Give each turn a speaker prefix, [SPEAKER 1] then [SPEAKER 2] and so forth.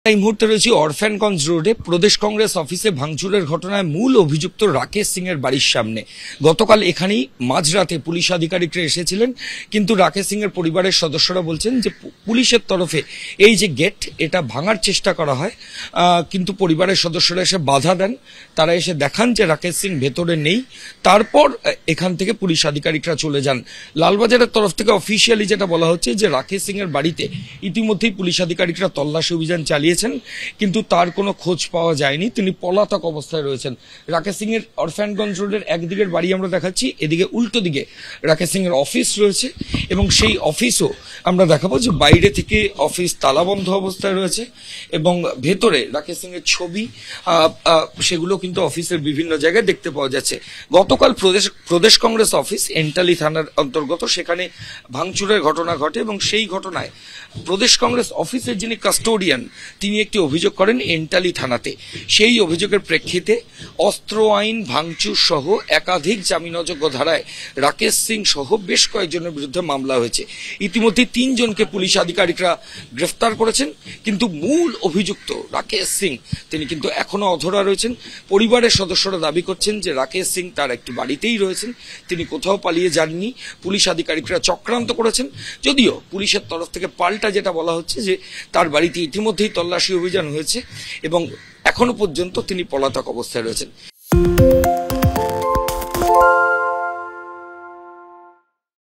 [SPEAKER 1] এই মুহূর্তে রয়েছে অরফ্যানগঞ্জ রোডে প্রদেশ কংগ্রেস অফিসে ভাঙচুরের ঘটনায় মূল অভিযুক্ত রাকেশ সিং এর বাড়ির সামনে। গতকাল এখানেই মাঝরাতে পুলিশ আধিকারিকরা এসেছিলেন, কিন্তু রাকেশ সিং এর পরিবারের সদস্যরা বলছেন যে পুলিশের তরফে এই যে গেট এটা ভাঙার চেষ্টা করা হয়, কিন্তু পরিবারের সদস্যরা এসে বাধা দেন। তারা এসে দেখান যে রাকেশ সিং ভেতরে নেই। তারপর এখান থেকে পুলিশ আধিকারিকরা চলে যান। লালবাজারের তরফ থেকে অফিসিয়ালি যেটা বলা হচ্ছে যে রাকেশ সিং এর বাড়িতে ইতিমধ্যেই পুলিশ আধিকারিকরা তল্লাশি অভিযান চালিয়ে, কিন্তু তার কোনো খোঁজ পাওয়া যায়নি। তিনি পলাতক অবস্থায় রয়েছেন। রাকেশ সিং এর অরফ্যানগঞ্জ রোডের একদিকের বাড়ি আমরা দেখাচ্ছি, এদিকে উল্টো দিকে রাকেশ সিং এর অফিস রয়েছে এবং সেই অফিসও আমরা দেখাবো যে বাইরে থেকে অফিস তালাবন্ধ অবস্থায় রয়েছে এবং ভেতরে রাকেশ সিং এর ছবি সেগুলো কিন্তু অফিসের বিভিন্ন জায়গায় দেখতে পাওয়া যাচ্ছে। গতকাল প্রদেশ কংগ্রেস অফিস এন্টালি থানার অন্তর্গত, সেখানে ভাঙচুরের ঘটনা ঘটে এবং সেই ঘটনায় প্রদেশ কংগ্রেস অফিসের যিনি কাস্টোডিয়ান তিনি একটি অভিযোগ করেন এন্টালি থানাতে। সেই অভিযোগের প্রেক্ষিতে অস্ত্র আইন ভাঙচুর সহ একাধিক জামিনযোগ্য ধারায় রাকেশ সিং সহ বেশ কয়েকজনের বিরুদ্ধে মামলা হয়েছে। ইতিমধ্যে ৩ জনকে পুলিশ আধিকারিকরা গ্রেফতার করেছেন, কিন্তু মূল অভিযুক্ত রাকেশ সিং তিনি কিন্তু এখনো অধরা রয়েছেন। পরিবারের সদস্যরা দাবি করছেন যে রাকেশ সিং তার একটি বাড়িতেই রয়েছেন, তিনি কোথাও পালিয়ে যাননি। পুলিশ আধিকারিকরা চক্রান্ত করেছেন, যদিও পুলিশের তরফ থেকে পাল্টা যেটা বলা হচ্ছে যে তার বাড়িতে ইতিমধ্যেই তল্লাশি অভিযান হয়েছে এবং এখনো পর্যন্ত তিনি পলাতক অবস্থায় রয়েছেন।